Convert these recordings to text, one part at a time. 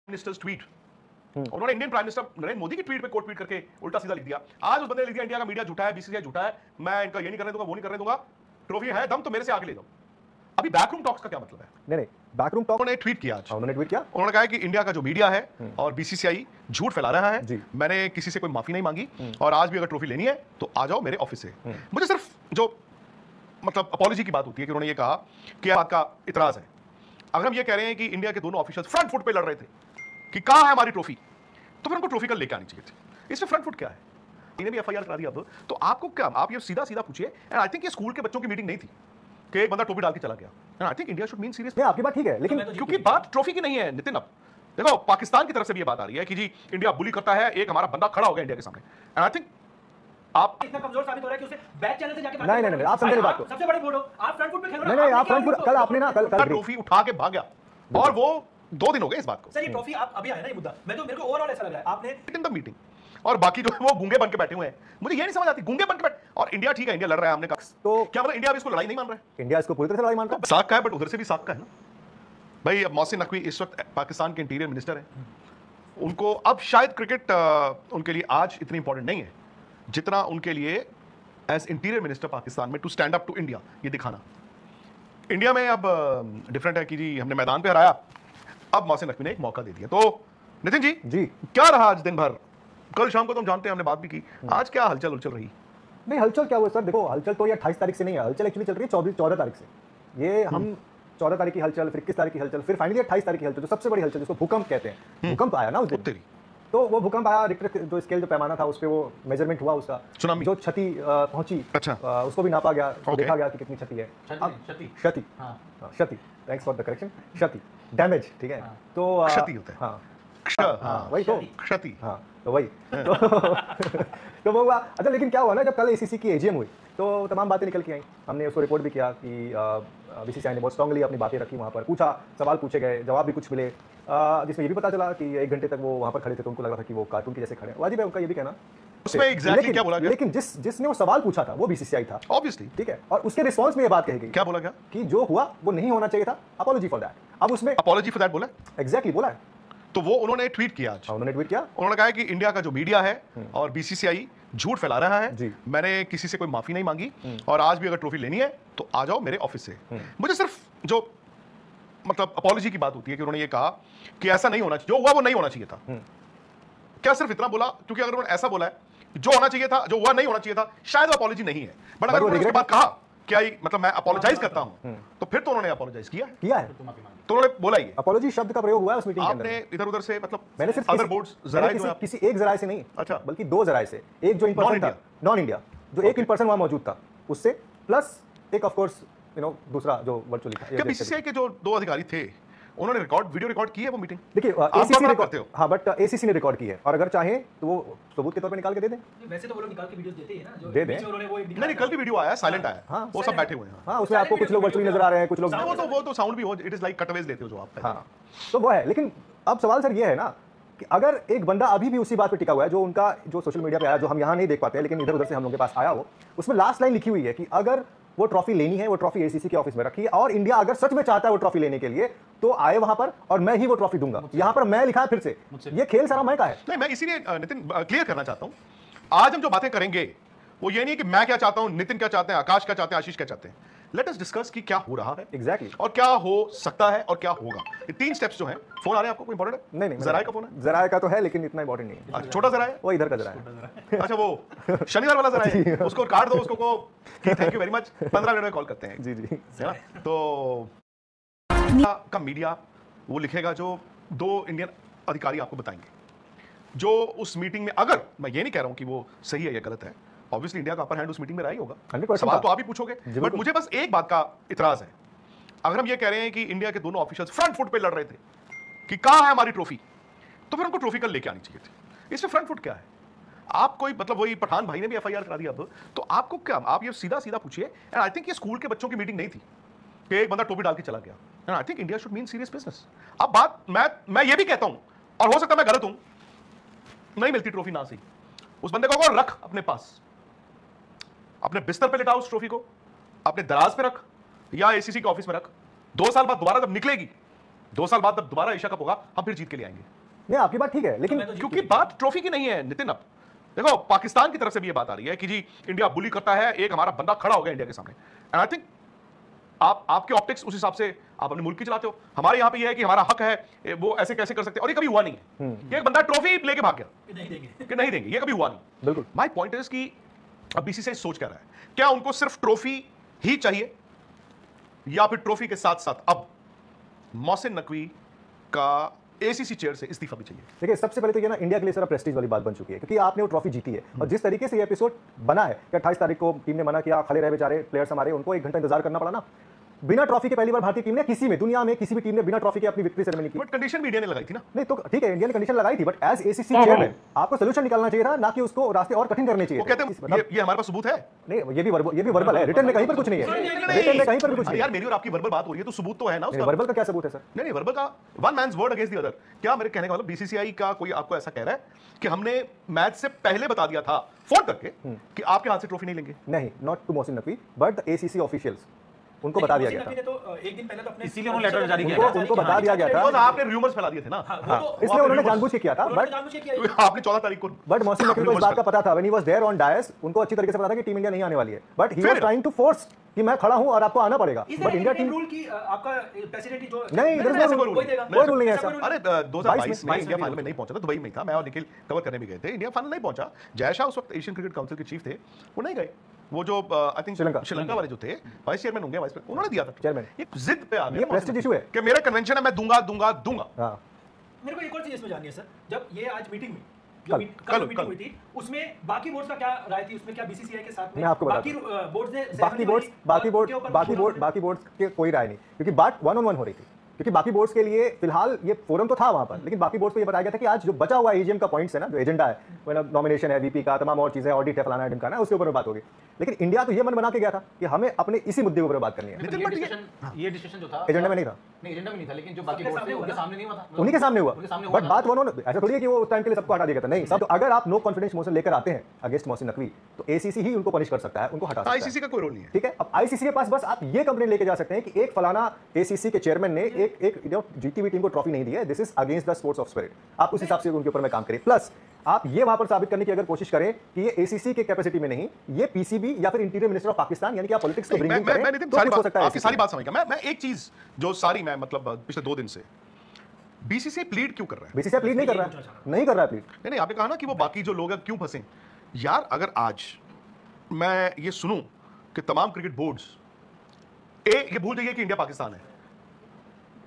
Ministers tweet, उन्होंने Indian prime minister Narendra Modi की tweet पे कोट ट्वीट करके उल्टा सीधा लिख दिया। आज उस बंदे ने लिख दिया इंडिया का मीडिया झूठा है, बीसीसीआई झूठा है, मैं इनका ये नहीं करने दूंगा, वो नहीं करने दूंगा, ट्रॉफी है दम तो मेरे से आगे ले जाओ। अभी बैकरूम टॉक्स का क्या मतलब है? नहीं बैकरूम टॉक उन्होंने ट्वीट किया आज, उन्होंने ट्वीट किया, उन्होंने कहा कि इंडिया का जो मीडिया है और बीसीसीआई झूठ फैला रहा है, जी। मैंने किसी से कोई माफी नहीं मांगी और आज भी अगर ट्रॉफी लेनी है तो आ जाओ मेरे ऑफिस से। मुझे सिर्फ जो मतलब अपॉलॉजी की बात होती है कि उन्होंने ये कहा कि बात का इतराज है। अगर हम ये कह रहे हैं कि इंडिया के दोनों ऑफिशियल्स फ्रंट फुट पे लड़ रहे थे कि कहां है हमारी ट्रॉफी, तो फिर उनको ट्रॉफी कल लेके आनी चाहिए थी। इसमें फ्रंट फुट क्या है? इन्हें भी एफआईआर करा दिया अब, तो आपको क्या, आप ये सीधा सीधा पूछिए। एंड आई थिंक ये स्कूल के बच्चों की मीटिंग नहीं थी कि एक बंदा ट्रॉफी डाल के चला गया। And I think India should mean serious. नहीं आपकी बात ठीक है, लेकिन क्योंकि बात ट्रॉफी की नहीं है नितिन। अब देखो पाकिस्तान की तरफ से भी ये बात आ रही है कि जी इंडिया बुली करता है, एक हमारा बंदा खड़ा हो गया इंडिया के सामने। एंड आई थिंक आप इतना कमजोर साबित हो रहा है कि उसे बैक चैनल से जाके नहीं आप समझे बात को। सबसे बड़े बोर्ड हो आप, फ्रंट फुट पे खेल रहे हो। नहीं आप फ्रंट फुट, कल आपने ना कल ट्रॉफी उठा के भाग गया और वो 2 दिन हो गए इस बात को। सर ये ट्रॉफी आप अभी आया ना ये मुद्दा, मेरे को ओवरऑल ऐसा लग रहा है आपने इन द मीटिंग और बाकी जो है वो गूंगे बन के बैठे हुए हैं। मुझे ये नहीं समझ आती, गूंगे बन के बैठ, और इंडिया ठीक है, इंडिया लड़ रहा है, हमने कहा तो क्या मतलब इंडिया भी इसको लड़ाई नहीं मान रहा है? इंडिया इसको पूरी तरह से लड़ाई मानता है। साख का है बट उधर से भी साख का है ना भाई। अब मोहसिन नकवी इस वक्त पाकिस्तान के इंटीरियर मिनिस्टर है, उनको अब शायद क्रिकेट उनके लिए आज इतनी इंपॉर्टेंट नहीं है जितना उनके लिए एज इंटीरियर मिनिस्टर पाकिस्तान में to stand up to India, ये दिखाना। इंडिया में अब डिफरेंट है कि जी हमने मैदान पे हराया, अब मोहसिन नकवी ने एक मौका दे दिया। तो नितिन जी क्या रहा आज दिन भर? कल शाम को तो हम जानते हैं, हमने बात भी की, आज क्या हलचल उलचल रही? नहीं हलचल क्या हुआ सर, देखो हलचल तो ये 28 तारीख से नहीं है, हलचल एक्चुअली चल रही है 14 तारीख से। ये हम 14 तारीख की हलचल, फिर 21 तारीख की हलचल, फिर फाइनली 28 तारीख की हलचल, जो सबसे बड़ी हलचल जिसको भूकंप कहते हैं। भूकंप आया ना उस दिन, तो वो भूकंप आया, रिक्टर जो स्केल जो पैमाना था उस पे वो मेजरमेंट हुआ, उसका जो क्षति पहुंची उसको भी नापा गया, देखा गया कि कितनी क्षति है। क्षति, थैंक्स फॉर द करेक्शन, क्षति डैमेज, ठीक है। तो क्षति होता है, हाँ वही तो क्षति, हाँ तो वही तो वो हुआ। अच्छा लेकिन क्या हुआ ना, जब कल एसीसी की एजीएम हुई तो तमाम बातें निकल के आई, हमने उसको रिपोर्ट भी किया कि बीसीसीआई ने बहुत स्ट्रांगली अपनी बातें रखी, वहाँ पर पूछा, सवाल पूछे गए, जवाब भी कुछ मिले, जिसमें ये भी पता चला कि 1 घंटे तक वो वहाँ पर खड़े थे तो उनको लग रहा था कि वो कार्टून के जैसे खड़े हैं। वाजिब है उनका ये भी कहना। उसमें एग्जैक्टली क्या बोला गया? लेकिन जिसने वो सवाल पूछा था वो बीसीसीआई था ऑब्वियसली, ठीक है, और उसके रिस्पॉन्स में ये बात कही गई। क्या बोला गया? कि जो हुआ वो नहीं होना चाहिए था, अपॉलॉजी फॉर दैट। अब उसमें अपॉलॉजी फॉर दैट बोला, एग्जैक्टली बोला है। तो वो उन्होंने ट्वीट किया आज, उन्होंने ट्वीट किया, उन्होंने कहा कि इंडिया का जो मीडिया है और बीसीसीआई झूठ फैला रहा है, मैंने किसी से कोई माफी नहीं मांगी और आज भी अगर ट्रॉफी लेनी है तो आ जाओ मेरे ऑफिस से। मुझे सिर्फ जो मतलब अपॉलॉजी की बात होती है कि उन्होंने ये कहा कि ऐसा नहीं होना चाहिए, जो हुआ वो नहीं होना चाहिए था। क्या सिर्फ इतना बोला? क्योंकि अगर उन्होंने ऐसा बोला है जो होना चाहिए था, जो हुआ नहीं होना चाहिए था, शायद अपॉलॉजी नहीं है, बट अगर उन्होंने उसके बाद कहा क्या मतलब मैं अपोलोजाइज करता हूं, तो फिर तो उन्होंने अपोलोजाइज किया है, तो उन्होंने बोला ही अपोलॉजी शब्द का प्रयोग हुआ है उस मीटिंग के अंदर। आपने इधर उधर से मतलब मैंने सिर्फ अदर बोर्ड्स जराए किसी एक जराए से नहीं, अच्छा, बल्कि 2 जराए से, एक जो इन पर्सन था नॉन इंडिया, जो एक इन पर्सन वहां मौजूद था उससे, प्लस एक ऑफ कोर्स दूसरा जो वर्चुअली था। क्या बीसीसीआई के जो 2 अधिकारी थे उन्होंने वीडियो रिकॉर्ड की है वो मीटिंग? देखिए एसीसी ने रिकॉर्ड, हाँ बट एसीसी ने रिकॉर्ड की है, और अगर चाहे तो वो सबूत के तौर पे निकाल के दे दें। वैसे तो वो लोग निकाल के वीडियोस देते हैं ना, जो दे दें। नहीं कल भी वीडियो आया, साइलेंट आया, हाँ वो सब बैठे हुए हैं। हाँ उसमें आपको कुछ लोग वर्चुअली नजर आ रहे हैं, कुछ लोग वो तो साउंड भी हो, इट इज लाइक कटअवेज लेते हो जो आप। हाँ तो वो है, लेकिन अब सवाल सर ये है ना कि अगर एक बंदा अभी भी उसी बात पे टिका हुआ है, जो उनका जो सोशल मीडिया पे आया, जो हम यहाँ नहीं देख पाते हैं लेकिन इधर उधर से हम लोगों के पास आया हो, उसमें लास्ट लाइन लिखी हुई है कि अगर वो ट्रॉफी लेनी है, वो ट्रॉफी एसीसी के ऑफिस में रखी है, और इंडिया अगर सच में चाहता है वो ट्रॉफी लेने के लिए तो आए वहां पर और मैं ही वो ट्रॉफी दूंगा। यहां पर मैं लिखा है फिर से, ये खेल सारा मैं का है। नहीं, मैं इसीलिए नितिन क्लियर करना चाहता हूं, आज हम जो बातें करेंगे वो ये नहीं है कि मैं क्या चाहता हूं, नितिन क्या चाहते हैं, आकाश क्या चाहते हैं, आशीष क्या चाहते हैं। लेट अस डिस्कस कि क्या हो रहा है एग्जैक्टली और क्या हो सकता है और क्या होगा। ये 3 स्टेप्स जो हैं। फोन आ रहे हैं आपको, कोई इंपॉर्टेंट है? नहीं जराए का फोन है? जराए का तो है लेकिन इतना इंपॉर्टेंट नहीं है। छोटा जराए, वो इधर का जराए। अच्छा वो शनिवार वाला जराए, उसको काट दो, उसको को thank you very much, 15 minute में कॉल करते हैं। जी तो का मीडिया वो लिखेगा जो 2 इंडियन अधिकारी आपको बताएंगे, जो उस मीटिंग में, अगर मैं ये नहीं कह रहा हूं कि वो सही है या गलत है, ऑब्वियसली इंडिया का अपर हैंड उस मीटिंग में रहा ही होगा, सवाल तो आप ही पूछोगे, बट मुझे बस एक बात का इतराज है। अगर हम ये कह रहे हैं कि इंडिया के दोनों ऑफिशियल्स फ्रंट फुट पे लड़ रहे थे कि कहां है हमारी ट्रॉफी, तो फिर उनको ट्रॉफी कल लेके आनी चाहिए थी। इसमें फ्रंट फुट क्या है? आप कोई मतलब वही पठान भाई ने भी एफआईआर करा दिया अब, तो आपको क्या, आप ये सीधा सीधा पूछिए। एंड आई थिंक ये स्कूल के बच्चों की मीटिंग नहीं थी कि एक बंदा टोपी डाल के चला गया। And I think India should mean serious business. अब बात मैं ये भी कहता हूं, और हो सकता है मैं गलत हूं, नहीं मिलती ट्रॉफी ना सही, उस बंदे को रख अपने पास, अपने बिस्तर पे लिटाओ उस ट्रॉफी को, अपने दराज पे रख या एसीसी के ऑफिस में रख। 2 साल बाद दोबारा जब निकलेगी, 2 साल बाद जब दोबारा एशिया कप होगा, हम फिर जीत के लिए आएंगे। नहीं आपकी बात ठीक है, लेकिन क्योंकि बात ट्रॉफी की नहीं है नितिन। अब देखो पाकिस्तान की तरफ से भी ये बात आ रही है कि जी इंडिया बुली करता है, एक हमारा बंदा खड़ा हो गया इंडिया के सामने, एंड आई थिंक आपके ऑप्टिक्स उस हिसाब से आप अपने मुल्क की चलाते हो। हमारे यहाँ पे ये है कि हमारा हक है, वो ऐसे कैसे कर सकते हैं, और ये कभी हुआ नहीं है कि एक बंदा ट्रॉफी लेके भाग गया नहीं देंगे कि नहीं देंगे, ये कभी हुआ नहीं। बिल्कुल। माय पॉइंट इज कि अब बीसीसीआई सोच क्या रहा है, क्या उनको सिर्फ ट्रॉफी ही चाहिए या फिर ट्रॉफी के साथ साथ अब मोहसिन नकवी का एसीसी चेयर से इस्तीफा भी चाहिए? देखिए सबसे पहले तो ये ना इंडिया के लिए सारा प्रेस्टीज वाली बात बन चुकी है, क्योंकि आपने वो ट्रॉफी जीती है और जिस तरीके से ये एपिसोड बना है कि 28 तारीख को टीम ने मना किया, खड़े रहे बेचारे प्लेयर्स हमारे, उनको 1 घंटा इंतजार करना पड़ा ना। बिना ट्रॉफी के पहली बार भारतीय टीम ने किसी में दुनिया में किसी भी टीम ने बिना ट्रॉफी के अपनी विक्ट्री सेरेमनी की। बट कंडीशन भी इंडिया ने लगाई थी ना। नहीं तो ठीक है, इंडिया ने कंडीशन लगाई थी, बट एज एसीसी चेयरमैन आपको सोल्यूशन निकालना चाहिए था, ना कि उसको रास्ते और कठिन करने चाहिए। वो कहते हैं ये हमारे पास सबूत है। नहीं ये भी वर्बल है, रिटर्न में कहीं पर कुछ नहीं है, रिटर्न में कहीं पर भी कुछ अरे नहीं यार मेरी और आपकी वर्बल बात हो रही है तो सबूत तो है ना उसका। वर्बल का क्या सबूत है सर? नहीं वर्बल का one man's word against the other. क्या मेरे कहने का मतलब बीसीसीआई का कोई आपको ऐसा कह रहा है कि हमने मैच से पहले बता दिया था फोन करके कि आपके हाथ से ट्रॉफी नहीं लेंगे? नहीं, not to Mohsin Naqvi but the ACC officials, उनको बता दिया गया था। तो एक दिन पहले तो अपने इसीलिए उन्होंने लेटर जारी किया उनको बता दिया गया था, बिकॉज़ आपने रूमर्स फैला दिए थे ना। इसलिए उन्होंने जानबूझ के किया था। बट आपने 14 तारीख को बट मोहसिन नकवी को इस बात का पता था, when he was there on dais, उनको अच्छी तरीके से पता था कि टीम इंडिया नहीं आने वाली है, but he was trying to force कि मैं खड़ा हूं और आपको आना पड़ेगा। बट इंडिया टीम रूल की आपका प्रेसिडेंट जो नहीं, कोई रूल कोई रूल नहीं है ऐसा। अरे 2022 में इंडिया फाइनल में नहीं पहुंचा था, दुबई में था, मैं और निखिल कवर करने भी गए थे। इंडिया फाइनल नहीं पहुंचा, जय शाह उस वक्त एशियन क्रिकेट काउंसिल के चीफ थे, वो नहीं गए। वो जो आई थिंक श्रीलंका वाले जो थे वाइस चेयरमैन होंगे, वाइस उन्होंने दिया था चेयरमैन। एक जिद पे आ गया, ये प्रेस्टीज इशू है कि मेरा कन्वेंशन है, मैं दूंगा दूंगा दूंगा। हां मेरे को एक और चीज इसमें जाननी है सर, जब ये आज मीटिंग में कल मीटिंग हुई थी, उसमें बाकी बोर्ड्स का क्या राय थी, उसमें क्या बीसीसीआई के साथ में मैं आपको बाकी बोर्ड्स ने बाकी बोर्ड्स के कोई राय नहीं, क्योंकि बात 1-on-1 हो रही थी, क्योंकि बाकी बोर्ड्स के लिए फिलहाल ये फोरम तो था वहां पर, लेकिन बाकी बोर्ड्स को ये बताया गया था कि आज जो बचा हुआ एजीएम का पॉइंट्स है ना, जो एजेंडा है, नॉमिनेशन है वीपी का, तमाम और चीजें, ऑडिट है, फलाना है ढिमकाना है, उसके ऊपर बात होगी। लेकिन इंडिया तो ये मन बना के गया था कि हमें अपने इसी मुद्दे के ऊपर बात करनी है। ये डिस्कशन जो था एजेंडा में नहीं था, नहीं एजेंडा में नहीं था, लेकिन जो बाकी बोर्ड थे उनके सामने नहीं हुआ था, उन्हीं के सामने हुआ। बट बात वो ऐसा थोड़ी है कि वो उस टाइम के लिए सबको हटा दिया था, नहीं सब। अगर आप नो कॉन्फिडेंस मोशन लेकर आते हैं अगेंस्ट मोहसिन नकवी, तो एसीसी ही उनको पनिश कर सकता है, उनको हटा सकता है। आईसीसी का कोई रोल नहीं है, ठीक है। अब आईसीसी के पास बस आप ये कंप्लेंट लेके जा सकते हैं कि एक फलाना एसीसी के चेयरमैन ने एक जीती हुई टीम को ट्रॉफी नहीं दी है, this is against the sports of spirit. आप उस हिसाब से उनके ऊपर में काम करें। प्लस आप ये वहां पर साबित करने की अगर कोशिश करें कि ये एसीसी के कैपेसिटी में नहीं, ये पीसीबी या फिर इंटीरियर मिनिस्टर ऑफ पाकिस्तान, यानी कि आप पॉलिटिक्स को ब्रिंग इन करें, तो हो सकता है। आपकी सारी बात समझ गया। मैं एक चीज जो सारी मैं मतलब पिछले 2 दिन से बीसीसीआई प्लीड क्यों कर रहा है? बीसीसीआई प्लीड नहीं कर रहा है, नहीं कर रहा है प्लीड। नहीं आपने कहा ना कि वो बाकी जो लोग हैं क्यों फंसे यार। अगर आज मैं ये सुनूं कि तमाम क्रिकेट बोर्ड्स ये भूल जाइए कि इंडिया पाकिस्तान है,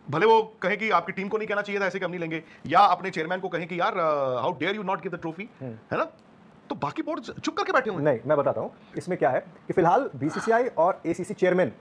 भले वो कहे कि आपकी टीम को नहीं कहना चाहिए था ऐसे कि हम नहीं लेंगे, या अपने चेयरमैन को कहें कि यार how dare you not give the trophy, है ना, तो बाकी बोर्ड चुप करके बैठे हुए। नहीं मैं बताता हूं इसमें क्या है कि फिलहाल बीसीसीआई और एसीसी चेयरमैन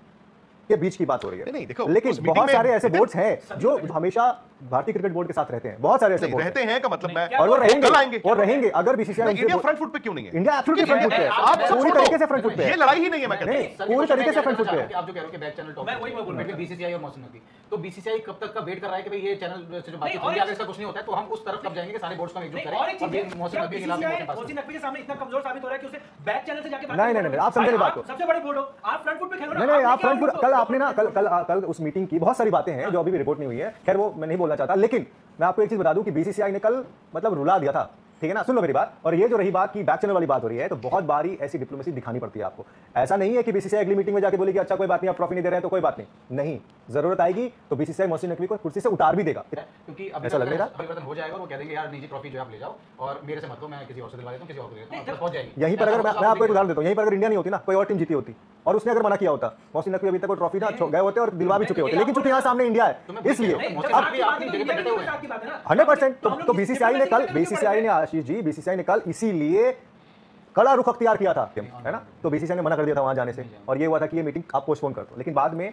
के बीच की बात हो रही है। नहीं देखो, लेकिन बहुत सारे ऐसे बोर्ड्स हैं जो हमेशा भारतीय क्रिकेट बोर्ड के साथ रहते हैं, बहुत सारे ऐसे बोर्ड रहते हैं का मतलब मैं, और वो रहेंगे और रहेंगे अगर बीसीसीआई इंडिया फ्रंट फुट पे क्यों नहीं है? इंडिया एब्सोल्युटली फ्रंट फुट पे है, आप पूरी तरीके से फ्रंट फुट पे है। ये लड़ाई ही नहीं है, मैं कहता हूं पूरी तरीके से फ्रंट फुट पे है। आप जो कह रहे हो कि बैक चैनल टॉक, मैं वही बोल रहा हूं, बीसीसीआई और मोहसिन नकवी, तो बीसीसीआई कब तक का वेट कर रहा है कि भाई ये चैनल से जो बातचीत होगी, अगर इसका कुछ नहीं होता है तो हम उस तरफ कब जाएंगे कि सारे बोर्ड्स को एकजुट करें, और मोहसिन नकवी के खिलाफ मोहसिन नकवी के सामने इतना कमजोर साबित हो रहा है कि उसे बैक चैनल से जाके बात नहीं आप समझे बात को, सबसे बड़े बोर्ड हो आप, फ्रंट फुट पे खेलो ना। नहीं आप फ्रंट फुट, कल आपने ना कल उस मीटिंग की बहुत सारी बातें हैं जो अभी भी रिपोर्ट नहीं हुई है, खैर वो मैं नहीं बोलना चाहता, लेकिन मैं आपको एक चीज बता दूं कि बीसीसीआई ने कल मतलब रुला दिया था, ठीक है ना। सुन लो मेरी बात। और ये जो रही बात की बैक चैनल वाली बात हो रही है, तो बहुत बारी ऐसी डिप्लोमेसी दिखानी पड़ती है आपको। ऐसा नहीं है कि बीसीसीआई अगली मीटिंग में जाके बोलेगी अच्छा कोई बात नहीं आप ट्रॉफी नहीं दे रहे हैं तो कोई बात नहीं, जरूरत आएगी तो बीसीसीआई मोहसिन नकवी को कुर्सी से उतार भी देगा, क्योंकि ऐसा लग रहा है परिवर्तन हो जाएगा और वो कह देंगे यार निजी ट्रॉफी जो आप ले जाओ और मेरे से मत लो, मैं किसी और से दिलवा देता हूं, किसी और को दे देता हूं, पहुंच जाएगी। यहीं पर अगर मैं आपको एक उदाहरण देता हूं, यहीं पर अगर इंडिया नहीं होती ना, कोई और टीम जीती होती और उसने अगर मना किया होता, मोहसिन नकवी अभी तक वो ट्रॉफी ना गए होते और दिलवा भी चुके होते, लेकिन चूंकि यहाँ सामने इंडिया है इसलिए 100%। तो बीसीसीआई ने कल, बीसीसीआई ने आशीष जी, बीसीसीआई ने कल इसीलिए कड़ा रुख अख्तियार किया था, है ना। तो बीसीसीआई ने मना कर दिया था वहां जाने से, और ये हुआ था कि ये मीटिंग आप पोस्टपोन कर दो, लेकिन बाद में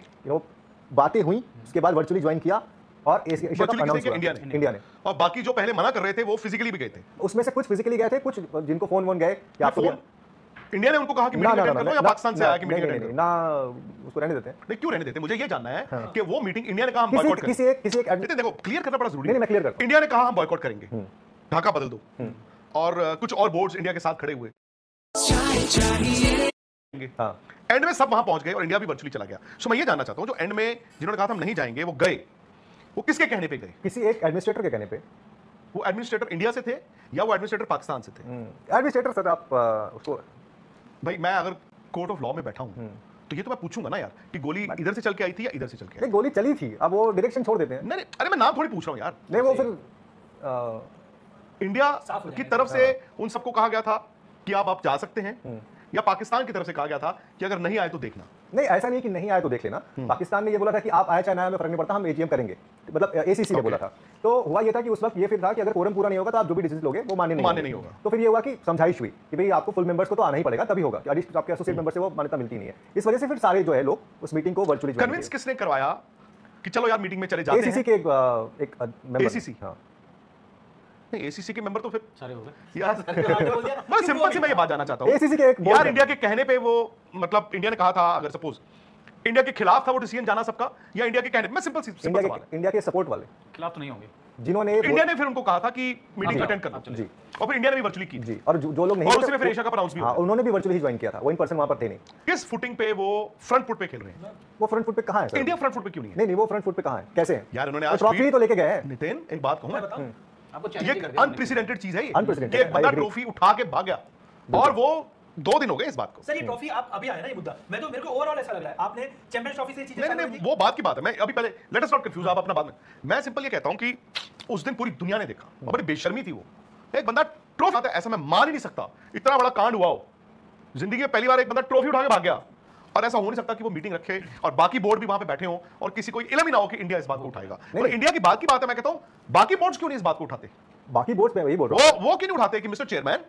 बातें हुई, उसके बाद वर्चुअली ज्वाइन किया और एशिया कप अनाउंस किया इंडिया ने। और बाकी जो पहले मना कर रहे थे वो फिजिकली भी गए थे, उसमें से कुछ फिजिकली गए थे, कुछ जिनको फोन गए कि आपको इंडिया ने उनको कहा कि मीटिंग अटेंड करो, या पाकिस्तान से आया कि मीटिंग अटेंड करो? ना उसको रहने देते हैं। नहीं क्यों रहने देते? मुझे ये जानना है कि वो मीटिंग इंडिया ने कहा हम बॉयकॉट करेंगे। किसी एक देखो क्लियर करना बड़ा जरूरी है। नहीं मैं क्लियर करता हूं। इंडिया ने कहा हम बॉयकॉट करेंगे, ढाका बदल दो, और कुछ और बोर्ड्स इंडिया के साथ खड़े हुए, एंड में सब वहां पहुंच गए और इंडिया भी वर्चुअली चला गया। सो मैं ये जानना चाहता हूं जो एंड में जिन्होंने कहा था हम नहीं जाएंगे वो गए, वो किसके कहने पे गए? किसी एक एडमिनिस्ट्रेटर के कहने पे। वो एडमिनिस्ट्रेटर इंडिया से थे या वो एडमिनिस्ट्रेटर पाकिस्तान से थे? एडमिनिस्ट्रेटर सर, आप उसको भाई मैं अगर कोर्ट ऑफ लॉ में बैठा हूं तो ये तो मैं पूछूंगा ना यार कि गोली इधर से चल के आई थी या इधर से चल के आई? नहीं, गोली चली थी, अब वो डायरेक्शन छोड़ देते हैं। नहीं अरे मैं नाम थोड़ी पूछ रहा हूं यार। नहीं वो फिर इंडिया की तरफ से उन सबको कहा गया था कि आप जा सकते हैं, या पाकिस्तान की तरफ से कहा गया था कि अगर नहीं आए तो देखना? नहीं, ऐसा नहीं कि नहीं आए तो देख लेना। पाकिस्तान ने ये बोला था कि आप आए चाहे ना आए, हमें फर्क नहीं पड़ता, हम एजीएम करेंगे, मतलब एसीसी ने बोला था। तो हुआ ये था कि उस वक्त ये फिर था कि अगर कोरम पूरा नहीं होगा तो आप जो भी डिसीजन लोगे वो मान्य नहीं होगा। तो फिर ये हुआ कि समझाइश हुई कि भाई आपको फुल मेंबर्स को तो आना ही पड़ेगा, तभी होगा, आपके एसोसिएट मेंबर से वो मान्यता मिलती नहीं है। इस वजह से फिर सारे जो है लोग उस मीटिंग को वर्चुअली कन्विंस किसने करवाया कि चलो यार मीटिंग में चले जाते हैं? एसीसी के एक मेंबर। एसीसी? हां, नहीं एसीसी के मेंबर तो फिर सारे हो गए यार मैं सिंपल सी मैं ये बात जानना चाहता हूं। एसीसी के एक board यार है। इंडिया के कहने पे वो, मतलब इंडिया ने कहा था, अगर सपोज इंडिया के खिलाफ था वो डिसीजन जाना सबका, या इंडिया के कहने पे? मैं सिंपल सवाल है। इंडिया के सपोर्ट वाले खिलाफ तो नहीं होंगे, जिन्होंने इंडिया ने फिर उनको कहा था कि मीटिंग अटेंड करना जी, और फिर इंडिया ने भी वर्चुअली की जी, और जो लोग नहीं और उसमें फिर एशिया कप अनाउंस भी हाँ, हुआ। उन्होंने भी वर्चुअली ही ज्वाइन किया था, वो इन पर्सन वहां पर थे नहीं। किस फुटिंग पे वो फ्रंट फुट पे खेल रहे हैं? वो फ्रंट फुट पे कहां है सर? इंडिया फ्रंट फुट पे क्यों नहीं है? नहीं, वो फ्रंट फुट पे कहां है, कैसे है यार उन्होंने आज ट्रॉफी तो लेके गए हैं। नितिन एक बात कहूं, आपको ये चैलेंज कर दिया अनप्रेसिडेंटेड चीज है ये, Unprecedented, कि एक बंदा I agree। ट्रॉफी उठा के भाग गया, और वो 2 दिन हो गए इस बात को। सर ये ट्रॉफी आप अभी आया ना ये मुद्दा, मैं तो मेरे को ओवरऑल ऐसा लग रहा है आपने चैंपियंस ट्रॉफी से चीजें नहीं वो बात की बात है। मैं अभी पहले लेट अस नॉट कंफ्यूज, आप अपना बात में, मैं सिंपल ये कहता हूं कि उस दिन पूरी दुनिया ने देखा, बड़ी बेशर्मी थी वो, एक बंदा ट्रॉफी आता है, ऐसा मैं मान ही नहीं सकता इतना बड़ा कांड हुआ हो जिंदगी में पहली बार, एक बंदा ट्रॉफी उठा के भाग गया, और ऐसा हो नहीं सकता कि वो मीटिंग रखे और बाकी बोर्ड भी वहां पे बैठे हो और किसी को इल्म ही ना हो कि इंडिया इस बात को उठाएगा। और इंडिया की बात है, मैं कहता हूं बाकी बोर्ड्स क्यों नहीं इस बात को उठाते? बाकी बोर्ड्स में वही बोल रहा हूं, वो क्यों नहीं उठाते कि mister chairman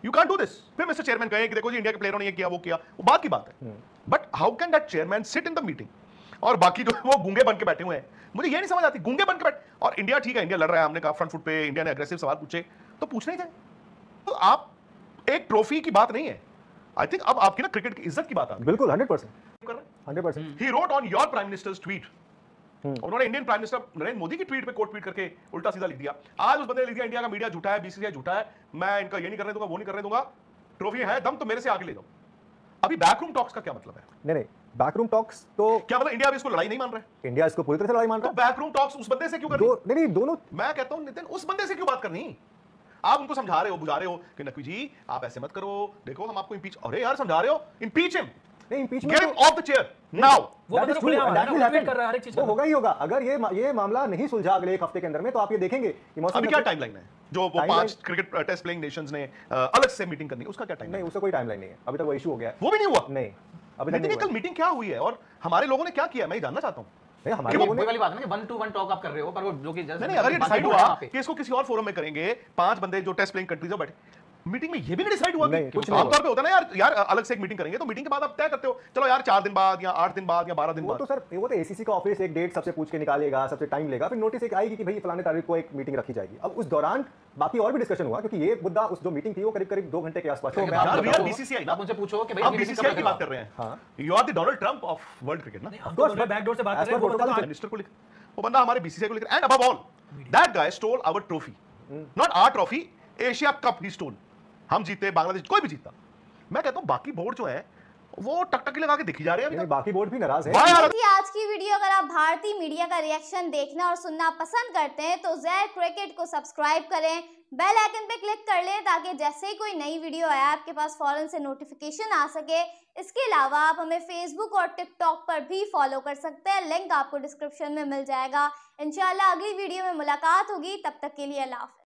you can't do this? फिर मिस्टर चेयरमैन कहे कि देखो जी इंडिया के प्लेयरों ने ये किया वो किया, वो बात की बात है, but how can that chairman sit in the meeting और बाकी जो वो गूंगे बन के बैठे हुए हैं? मुझे ये नहीं समझ आती, गूंगे बन के बैठ, और इंडिया ठीक है, इंडिया लड़ रहा है, हमने कहा फ्रंट फुट पे, इंडिया ने अग्रेसिव सवाल पूछे तो पूछने ही थे। तो आप एक ट्रॉफी की बात नहीं है, आई थिंक अब आपकी ना क्रिकेट की इज्जत की बात आ गई। बिल्कुल 100%। कर रहे हैं। 100%। He wrote on your prime minister's tweet. उन्होंने Indian prime minister Narendra Modi की ट्वीट पे कोट ट्वीट करके उल्टा सीधा लिख दिया। आज उस बंदे ने लिख दिया इंडिया का मीडिया झूठा है, बीसीसीआई झूठा है, मैं इनका ये नहीं करने दूंगा, वो नहीं करने दूंगा, ट्रॉफी है दम तो मेरे से आगे ले जाओ। अभी बैकरूम टॉक्स का क्या मतलब है? नहीं, बैकरूम टॉक्स तो क्या मतलब इंडिया अभी इसको लड़ाई नहीं मान रहा है? इंडिया इसको पूरी तरह से लड़ाई मान तो रहा है। बैकरूम टॉक्स उस बंदे से क्यों करनी? नहीं, दोनों। मैं कहता हूं नितिन, उस बंदे से क्यों बात करनी? आप उनको समझा रहे हो, बुझा रहे हो कि नकवी जी आप ऐसे मत करो, देखो हम आपको इंपीच, अरे यार समझा रहे हो, इंपीच हिम, नहीं, impeachment get him of the chair now. वो बंदा तो खुले आम है ना, वेट कर रहा है हर एक चीज वो का। होगा ही होगा। अगर ये मामला नहीं सुलझा अगले 1 हफ्ते के अंदर में, तो आप ये देखेंगे कि मौसम अभी क्या टाइमलाइन है जो वो Timeline- 5 cricket test playing nations ने अलग से मीटिंग करनी, उसका क्या टाइमलाइन? नहीं, उसका कोई टाइमलाइन नहीं है, अभी तक वो इशू हो गया है। वो भी नहीं हुआ। नहीं, अभी तक लेकिन नहीं कल हुआ। मीटिंग क्या हुई है और हमारे लोगों ने क्या किया, मैं ये जानना चाहता हूं। नहीं, हमारे कि वो लोगों ने वही वाली बात है ना कि 1-to-1 टॉक आप कर रहे हो, पर वो जो कि नहीं अगर ये डिसाइड हुआ कि इसको किसी और फोरम में करेंगे, 5 बंदे जो टेस्ट प्लेइंग कंट्रीज में बैठे, मीटिंग में ये भी नहीं डिसाइड हुआ नहीं, कि कुछ नहीं आमतौर पे होता है ना यार अलग से एक मीटिंग करेंगे तो मीटिंग के बाद आप तय करते हो, चलो यार 4 दिन बाद या 8 दिन बाद या 12 दिन वो बाद। तो सर, वो तो एसीसी का ऑफिस एक डेट सबसे पूछ के निकालेगा, सबसे टाइम लेगा, फिर नोटिस एक आएगी कि भाई फलाने तारीख को एक मीटिंग रखी जाएगी। अब उस दौरान बाकी और भी डिस्कशन हुआ, क्योंकि ये मुद्दा उस जो मीटिंग थी वो करीब 2 घंटे के आसपास। तो मैं यार आपको वी आर बताऊं, बीसीसीआई ना, आप उनसे पूछो कि भाई आप ये meeting बीसीसीआई कब की बात कर रहे हैं। हाँ। You are the Donald Trump of world cricket ना। हम तो दोनों बैकडोर से बात कर रहे हैं, वो बंदा तो protocol- मिनिस्टर को लिख, वो बंदा हमारे बीसीसीआई को लिख, and above all that guy stole our trophy, not our trophy, Asia cup he stole. हम जीते, बांग्लादेश कोई भी जीता। मैं कहता हूं बाकी बोर्ड जो है वो टकटकी लगा के दिखी जा रहे हैं अभी नहीं, तक। बाकी बोर्ड भी नाराज है। वाह यार, थी आज की वीडियो। अगर आप भारतीय मीडिया का रिएक्शन देखना और सुनना पसंद करते हैं तो ज़ेड क्रिकेट को सब्सक्राइब करें, बेल आइकन पे क्लिक कर लें ताकि जैसे ही कोई नई वीडियो आए आपके पास फौरन से नोटिफिकेशन आ सके। इसके अलावा आप हमें फेसबुक और टिकटॉक पर भी फॉलो कर सकते हैं, लिंक आपको डिस्क्रिप्शन में मिल जाएगा। इंशाल्लाह अगली वीडियो में मुलाकात होगी, तब तक के लिए अल्लाह हाफ़िज़।